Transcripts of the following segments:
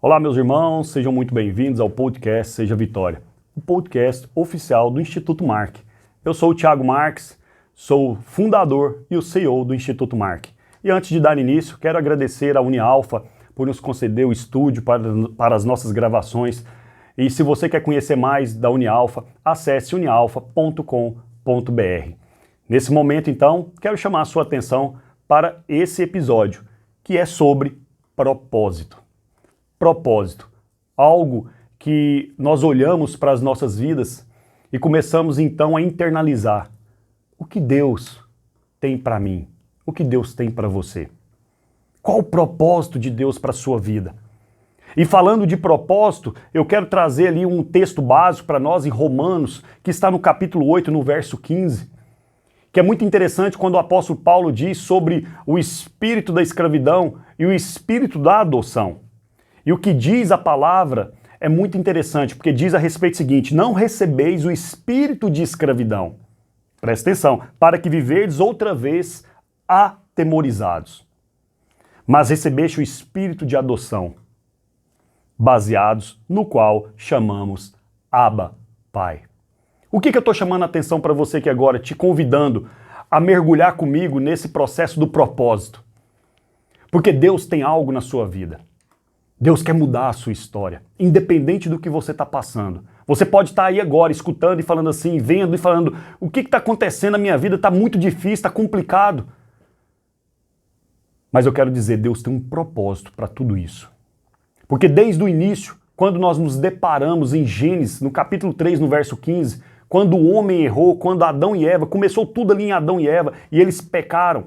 Olá, meus irmãos, sejam muito bem-vindos ao podcast Seja Vitória, o podcast oficial do Instituto Mark. Eu sou o Thiago Marques, sou fundador e o CEO do Instituto Mark. E antes de dar início, quero agradecer à Unialfa por nos conceder o estúdio para as nossas gravações. E se você quer conhecer mais da Unialfa, acesse unialfa.com.br. Nesse momento, então, quero chamar a sua atenção para esse episódio, que é sobre propósito. Propósito, algo que nós olhamos para as nossas vidas e começamos então a internalizar. O que Deus tem para mim? O que Deus tem para você? Qual o propósito de Deus para a sua vida? E falando de propósito, eu quero trazer ali um texto básico para nós em Romanos, que está no capítulo 8, no verso 15, que é muito interessante quando o apóstolo Paulo diz sobre o espírito da escravidão e o espírito da adoção. E o que diz a palavra é muito interessante, porque diz a respeito do seguinte: não recebeis o espírito de escravidão, presta atenção, para que viverdes outra vez atemorizados, mas recebeste o espírito de adoção, baseados no qual chamamos Abba, Pai. O que eu estou chamando a atenção para você aqui agora, te convidando a mergulhar comigo nesse processo do propósito? Porque Deus tem algo na sua vida. Deus quer mudar a sua história, independente do que você está passando. Você pode estar aí agora escutando e falando assim, vendo e falando, o que está acontecendo na minha vida? Está muito difícil, está complicado. Mas eu quero dizer, Deus tem um propósito para tudo isso. Porque desde o início, quando nós nos deparamos em Gênesis, no capítulo 3, no verso 15, quando o homem errou, quando Adão e Eva, começou tudo ali em Adão e Eva, e eles pecaram,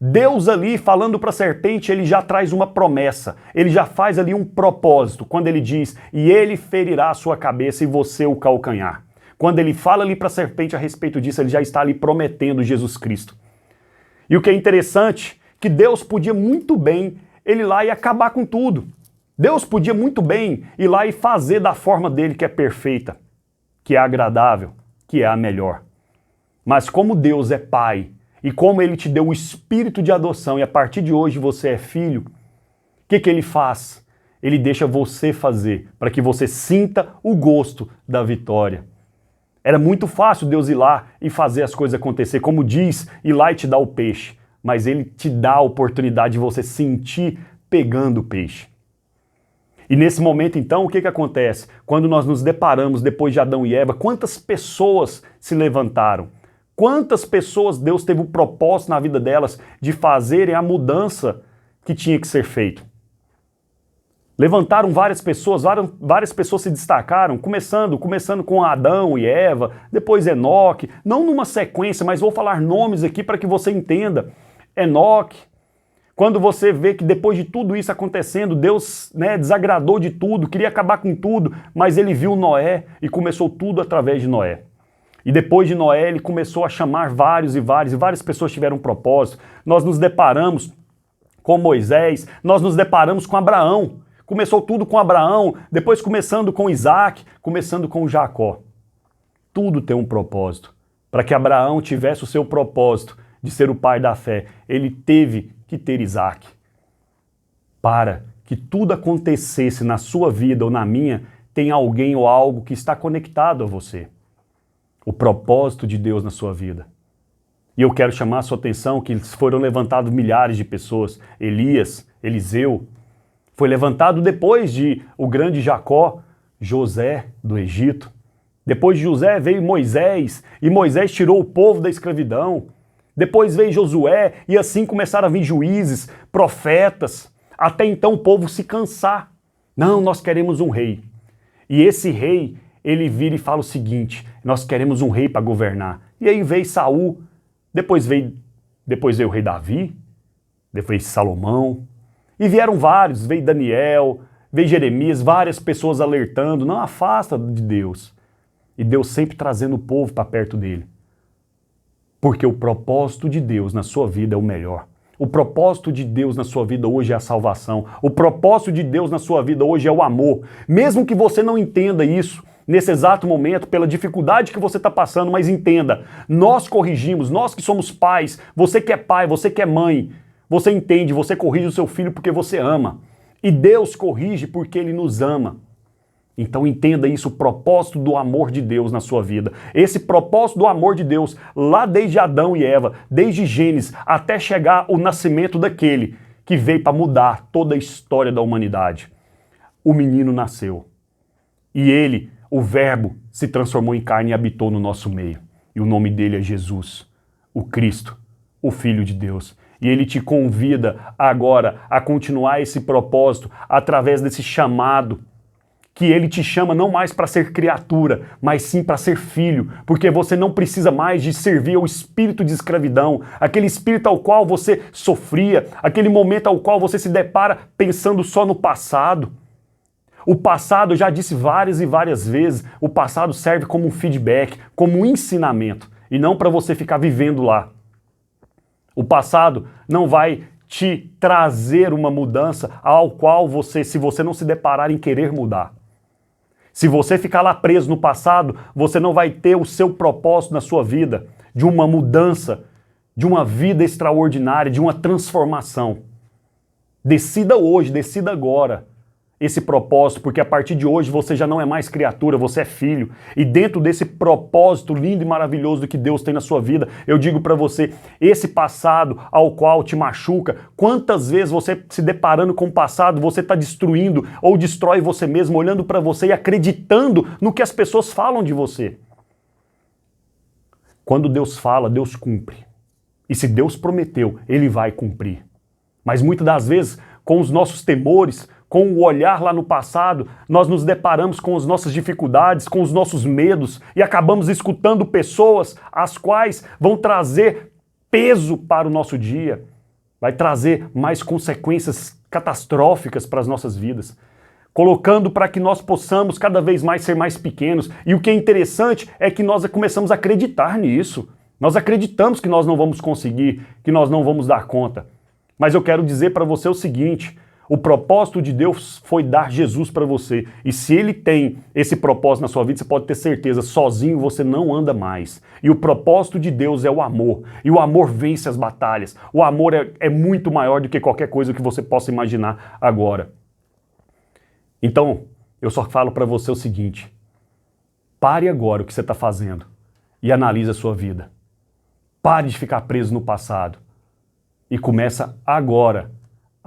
Deus ali, falando para a serpente, ele já traz uma promessa, ele já faz ali um propósito, quando ele diz, e ele ferirá a sua cabeça e você o calcanhar. Quando ele fala ali para a serpente a respeito disso, ele já está ali prometendo Jesus Cristo. E o que é interessante, que Deus podia muito bem ele ir lá e acabar com tudo. Deus podia muito bem ir lá e fazer da forma dele que é perfeita, que é agradável, que é a melhor. Mas como Deus é Pai, e como Ele te deu o espírito de adoção, e a partir de hoje você é filho, o que Ele faz? Ele deixa você fazer, para que você sinta o gosto da vitória. Era muito fácil Deus ir lá e fazer as coisas acontecer, como diz, ir lá e te dar o peixe, mas Ele te dá a oportunidade de você sentir pegando o peixe. E nesse momento, então, o que acontece? Quando nós nos deparamos depois de Adão e Eva, quantas pessoas se levantaram? Quantas pessoas Deus teve o propósito na vida delas de fazerem a mudança que tinha que ser feita? Levantaram várias pessoas se destacaram, começando com Adão e Eva, depois Enoque, não numa sequência, mas vou falar nomes aqui para que você entenda. Enoque, quando você vê que depois de tudo isso acontecendo, Deus desagradou de tudo, queria acabar com tudo, mas ele viu Noé e começou tudo através de Noé. E depois de Noé, ele começou a chamar várias pessoas tiveram um propósito. Nós nos deparamos com Moisés, nós nos deparamos com Abraão. Começou tudo com Abraão, depois começando com Isaac, começando com Jacó. Tudo tem um propósito. Para que Abraão tivesse o seu propósito de ser o pai da fé, ele teve que ter Isaac. Para que tudo acontecesse na sua vida ou na minha, tem alguém ou algo que está conectado a você. O propósito de Deus na sua vida. E eu quero chamar a sua atenção que foram levantados milhares de pessoas. Elias, Eliseu, foi levantado depois de o grande Jacó, José do Egito. Depois de José veio Moisés, e Moisés tirou o povo da escravidão. Depois veio Josué, e assim começaram a vir juízes, profetas, até então o povo se cansar. Não, nós queremos um rei. E esse rei, ele vira e fala o seguinte: nós queremos um rei para governar. E aí veio Saul, depois veio o rei Davi, depois Salomão, e vieram vários, veio Daniel, veio Jeremias, várias pessoas alertando, não afasta de Deus. E Deus sempre trazendo o povo para perto dele. Porque o propósito de Deus na sua vida é o melhor. O propósito de Deus na sua vida hoje é a salvação. O propósito de Deus na sua vida hoje é o amor. Mesmo que você não entenda isso nesse exato momento, pela dificuldade que você está passando, mas entenda, nós corrigimos, nós que somos pais, você que é pai, você que é mãe, você entende, você corrige o seu filho porque você ama. E Deus corrige porque Ele nos ama. Então entenda isso, o propósito do amor de Deus na sua vida. Esse propósito do amor de Deus, lá desde Adão e Eva, desde Gênesis, até chegar o nascimento daquele que veio para mudar toda a história da humanidade. O menino nasceu. E ele, o Verbo, se transformou em carne e habitou no nosso meio. E o nome dele é Jesus, o Cristo, o Filho de Deus. E ele te convida agora a continuar esse propósito através desse chamado, que ele te chama não mais para ser criatura, mas sim para ser filho, porque você não precisa mais de servir ao espírito de escravidão, aquele espírito ao qual você sofria, aquele momento ao qual você se depara pensando só no passado. O passado, eu já disse várias e várias vezes, o passado serve como um feedback, como um ensinamento, e não para você ficar vivendo lá. O passado não vai te trazer uma mudança ao qual você, se você não se deparar em querer mudar. Se você ficar lá preso no passado, você não vai ter o seu propósito na sua vida, de uma mudança, de uma vida extraordinária, de uma transformação. Decida hoje, decida agora esse propósito, porque a partir de hoje você já não é mais criatura, você é filho. E dentro desse propósito lindo e maravilhoso do que Deus tem na sua vida, eu digo para você, esse passado ao qual te machuca, quantas vezes você se deparando com o passado, você está destruindo ou destrói você mesmo, olhando para você e acreditando no que as pessoas falam de você. Quando Deus fala, Deus cumpre. E se Deus prometeu, Ele vai cumprir. Mas muitas das vezes, com os nossos temores, com o olhar lá no passado, nós nos deparamos com as nossas dificuldades, com os nossos medos e acabamos escutando pessoas as quais vão trazer peso para o nosso dia, vai trazer mais consequências catastróficas para as nossas vidas, colocando para que nós possamos cada vez mais ser mais pequenos. E o que é interessante é que nós começamos a acreditar nisso. Nós acreditamos que nós não vamos conseguir, que nós não vamos dar conta. Mas eu quero dizer para você o seguinte: o propósito de Deus foi dar Jesus para você. E se Ele tem esse propósito na sua vida, você pode ter certeza, sozinho você não anda mais. E o propósito de Deus é o amor. E o amor vence as batalhas. O amor é muito maior do que qualquer coisa que você possa imaginar agora. Então, eu só falo para você o seguinte: pare agora o que você está fazendo e analise a sua vida. Pare de ficar preso no passado. E começa agora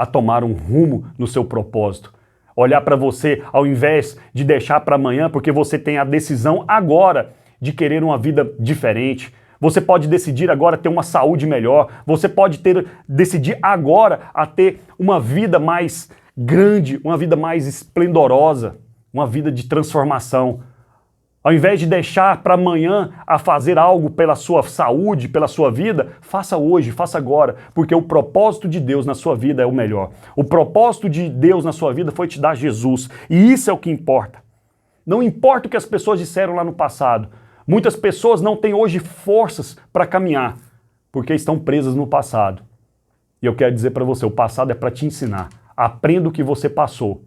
a tomar um rumo no seu propósito. Olhar para você ao invés de deixar para amanhã, porque você tem a decisão agora de querer uma vida diferente. Você pode decidir agora ter uma saúde melhor. Você pode decidir agora a ter uma vida mais grande, uma vida mais esplendorosa, uma vida de transformação. Ao invés de deixar para amanhã a fazer algo pela sua saúde, pela sua vida, faça hoje, faça agora, porque o propósito de Deus na sua vida é o melhor. O propósito de Deus na sua vida foi te dar Jesus, e isso é o que importa. Não importa o que as pessoas disseram lá no passado. Muitas pessoas não têm hoje forças para caminhar, porque estão presas no passado. E eu quero dizer para você, o passado é para te ensinar. Aprenda o que você passou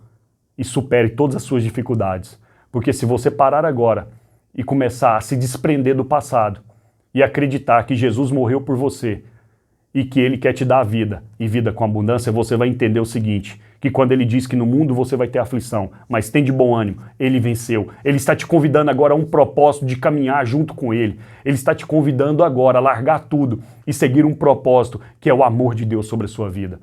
e supere todas as suas dificuldades. Porque se você parar agora e começar a se desprender do passado e acreditar que Jesus morreu por você e que Ele quer te dar a vida e vida com abundância, você vai entender o seguinte, que quando Ele diz que no mundo você vai ter aflição, mas tem de bom ânimo, Ele venceu. Ele está te convidando agora a um propósito de caminhar junto com Ele. Ele está te convidando agora a largar tudo e seguir um propósito que é o amor de Deus sobre a sua vida.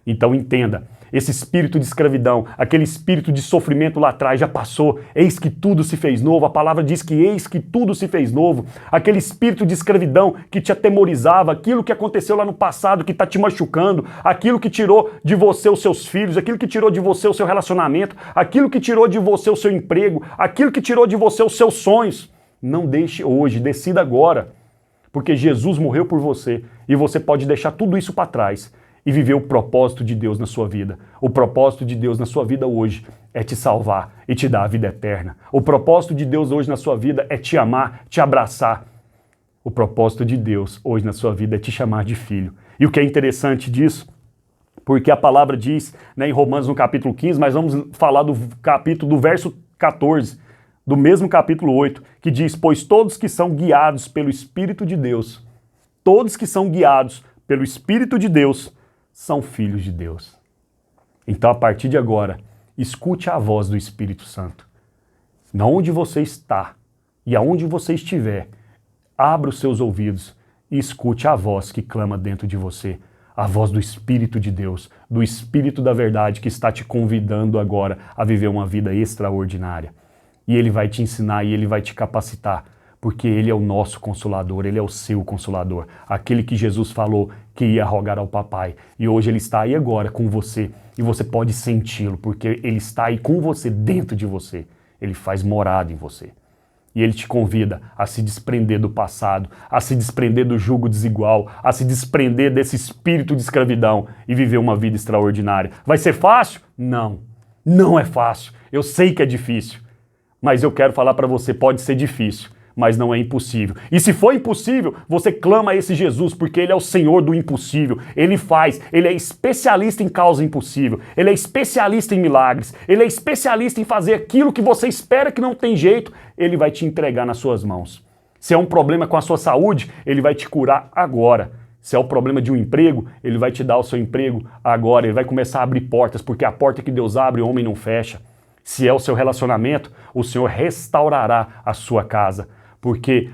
Então entenda, esse espírito de escravidão, aquele espírito de sofrimento lá atrás já passou, eis que tudo se fez novo, a palavra diz que eis que tudo se fez novo, aquele espírito de escravidão que te atemorizava, aquilo que aconteceu lá no passado que está te machucando, aquilo que tirou de você os seus filhos, aquilo que tirou de você o seu relacionamento, aquilo que tirou de você o seu emprego, aquilo que tirou de você os seus sonhos, não deixe hoje, decida agora, porque Jesus morreu por você e você pode deixar tudo isso para trás e viver o propósito de Deus na sua vida. O propósito de Deus na sua vida hoje é te salvar e te dar a vida eterna. O propósito de Deus hoje na sua vida é te amar, te abraçar. O propósito de Deus hoje na sua vida é te chamar de filho. E o que é interessante disso, porque a palavra diz, né, em Romanos no capítulo 15, mas vamos falar do capítulo, do verso 14, do mesmo capítulo 8, que diz, pois todos que são guiados pelo Espírito de Deus, todos que são guiados pelo Espírito de Deus, são filhos de Deus. Então, a partir de agora, escute a voz do Espírito Santo. Onde você está e aonde você estiver, abra os seus ouvidos e escute a voz que clama dentro de você. A voz do Espírito de Deus, do Espírito da verdade que está te convidando agora a viver uma vida extraordinária. E Ele vai te ensinar e Ele vai te capacitar, porque Ele é o nosso Consolador, Ele é o seu Consolador, aquele que Jesus falou que ia rogar ao Papai. E hoje Ele está aí agora com você e você pode senti-lo, porque Ele está aí com você, dentro de você. Ele faz morada em você. E Ele te convida a se desprender do passado, a se desprender do jugo desigual, a se desprender desse espírito de escravidão e viver uma vida extraordinária. Vai ser fácil? Não. Não é fácil. Eu sei que é difícil. Mas eu quero falar para você, pode ser difícil, mas não é impossível. E se for impossível, você clama a esse Jesus, porque Ele é o Senhor do impossível. Ele faz, Ele é especialista em causa impossível. Ele é especialista em milagres. Ele é especialista em fazer aquilo que você espera que não tem jeito, Ele vai te entregar nas suas mãos. Se é um problema com a sua saúde, Ele vai te curar agora. Se é o problema de um emprego, Ele vai te dar o seu emprego agora. Ele vai começar a abrir portas, porque a porta que Deus abre, o homem não fecha. Se é o seu relacionamento, o Senhor restaurará a sua casa. Porque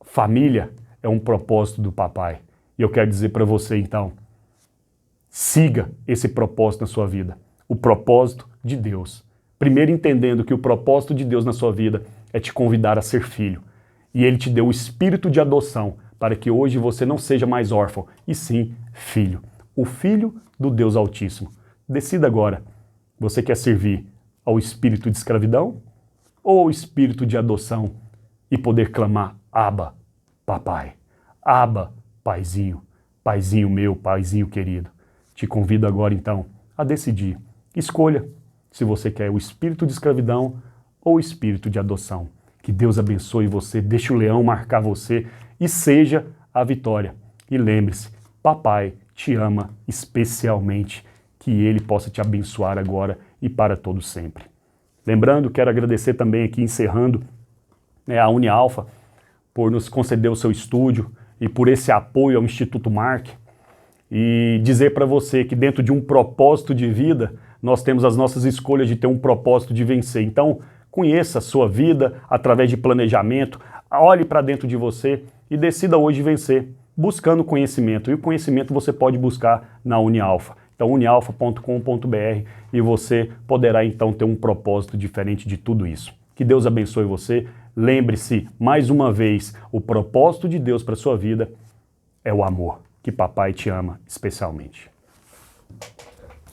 família é um propósito do Papai. E eu quero dizer para você, então, siga esse propósito na sua vida. O propósito de Deus. Primeiro entendendo que o propósito de Deus na sua vida é te convidar a ser filho. E Ele te deu o espírito de adoção para que hoje você não seja mais órfão, e sim filho. O Filho do Deus Altíssimo. Decida agora. Você quer servir ao espírito de escravidão ou ao espírito de adoção? E poder clamar, Abba, Papai, Abba, Paizinho, Paizinho meu, Paizinho querido. Te convido agora então a decidir. Escolha se você quer o espírito de escravidão ou o espírito de adoção. Que Deus abençoe você, deixe o leão marcar você e seja a vitória. E lembre-se, Papai te ama especialmente, que Ele possa te abençoar agora e para todo sempre. Lembrando, quero agradecer também aqui, encerrando, a Unialfa, por nos conceder o seu estúdio e por esse apoio ao Instituto Mark, e dizer para você que dentro de um propósito de vida, nós temos as nossas escolhas de ter um propósito de vencer. Então, conheça a sua vida através de planejamento, olhe para dentro de você e decida hoje vencer, buscando conhecimento. E o conhecimento você pode buscar na Unialfa. Então, unialfa.com.br, e você poderá então ter um propósito diferente de tudo isso. Que Deus abençoe você. Lembre-se, mais uma vez, o propósito de Deus para a sua vida é o amor, que Papai te ama especialmente.